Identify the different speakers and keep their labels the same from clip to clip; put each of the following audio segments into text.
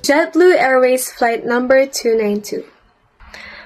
Speaker 1: JetBlue Airways flight number 292.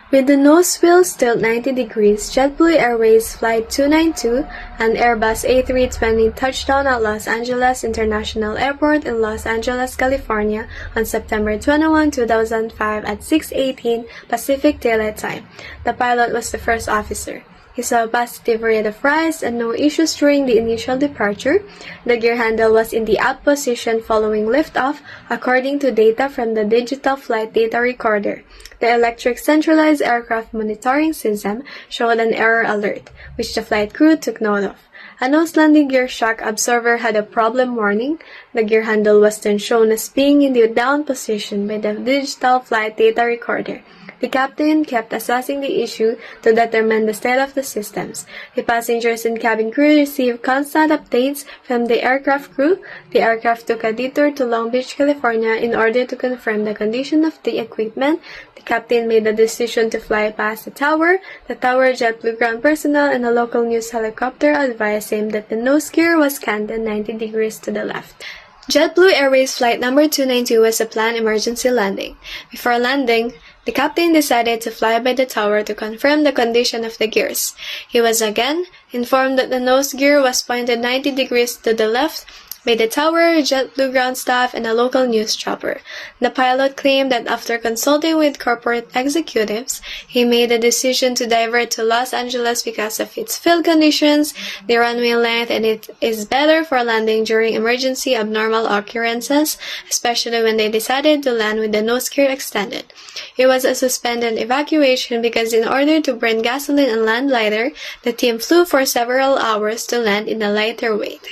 Speaker 1: With the nose wheel still 90 degrees, JetBlue Airways Flight 292, an Airbus A320 touched down at Los Angeles International Airport in Los Angeles, California on September 21, 2005 at 6:18 Pacific Daylight Time. The pilot was the first officer. He saw a positive rate of rise and no issues during the initial departure. The gear handle was in the up position following liftoff, according to data from the digital flight data recorder. The electric centralized aircraft monitoring system showed an error alert, which the flight crew took note of. A nose landing gear shock observer had a problem warning. The gear handle was then shown as being in the down position by the digital flight data recorder. The captain kept assessing the issue to determine the state of the systems. The passengers and cabin crew received constant updates from the aircraft crew. The aircraft took a detour to Long Beach, California in order to confirm the condition of the equipment. The captain made the decision to fly past the tower. The tower, JetBlue ground personnel, and a local news helicopter advised him that the nose gear was canted 90 degrees to the left. JetBlue Airways flight number 292 was a planned emergency landing. Before landing, the captain decided to fly by the tower to confirm the condition of the gears. He was again informed that the nose gear was pointed 90 degrees to the left by the tower, JetBlue ground staff, and a local news chopper. The pilot claimed that after consulting with corporate executives, he made the decision to divert to Los Angeles because of its field conditions, the runway length, and it is better for landing during emergency abnormal occurrences, especially when they decided to land with the nose gear extended. It was a suspended evacuation because in order to burn gasoline and land lighter, the team flew for several hours to land in a lighter weight.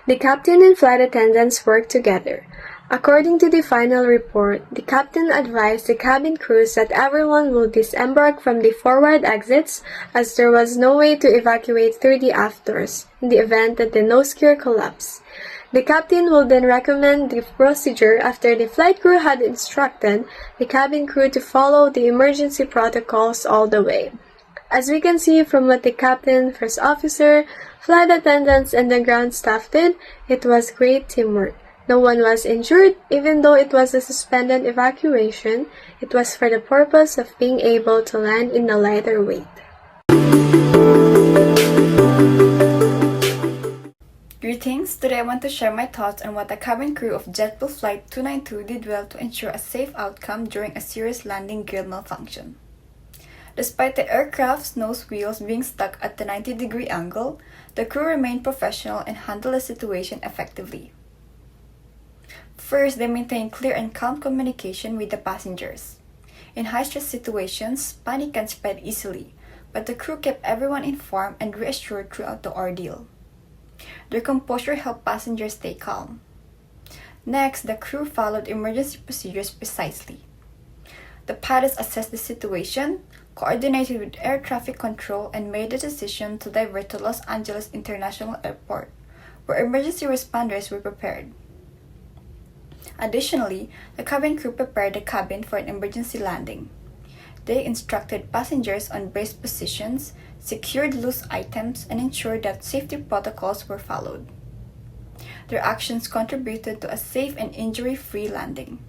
Speaker 1: The captain and flight attendants worked together. According to the final report, the captain advised the cabin crews that everyone will disembark from the forward exits as there was no way to evacuate through the aft doors in the event that the nose gear collapsed. The captain will then recommend the procedure after the flight crew had instructed the cabin crew to follow the emergency protocols all the way. As we can see from what the captain, first officer, flight attendants, and the ground staff did, it was great teamwork. No one was injured, even though it was a suspended evacuation. It was for the purpose of being able to land in a lighter weight.
Speaker 2: Greetings, today I want to share my thoughts on what the cabin crew of JetBlue Flight 292 did well to ensure a safe outcome during a serious landing gear malfunction. Despite the aircraft's nose wheels being stuck at the 90-degree angle, the crew remained professional and handled the situation effectively. First, they maintained clear and calm communication with the passengers. In high-stress situations, panic can spread easily, but the crew kept everyone informed and reassured throughout the ordeal. Their composure helped passengers stay calm. Next, the crew followed emergency procedures precisely. The pilots assessed the situation, coordinated with air traffic control, and made the decision to divert to Los Angeles International Airport, where emergency responders were prepared. Additionally, the cabin crew prepared the cabin for an emergency landing. They instructed passengers on brace positions, secured loose items, and ensured that safety protocols were followed. Their actions contributed to a safe and injury-free landing.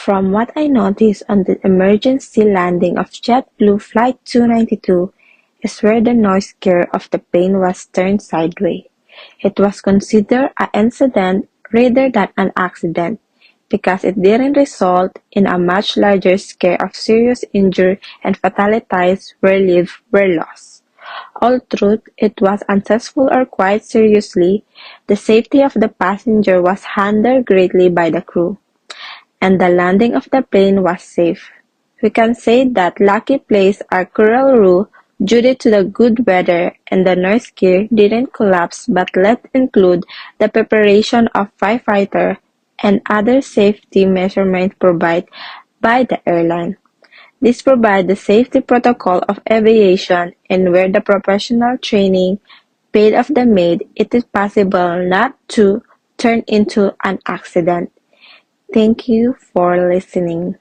Speaker 3: From what I noticed on the emergency landing of JetBlue Flight 292 is where the nose gear of the plane was turned sideways. It was considered an incident rather than an accident because it didn't result in a much larger scale of serious injury and fatalities where lives were lost. Although it was unsuccessful or quite seriously, the safety of the passenger was handled greatly by the crew, and the landing of the plane was safe. We can say that lucky plays are cruel rule due to the good weather and the nose gear didn't collapse, but let include the preparation of firefighter and other safety measurements provided by the airline. This provides the safety protocol of aviation, and where the professional training paid off the made, it is possible not to turn into an accident. Thank you for listening.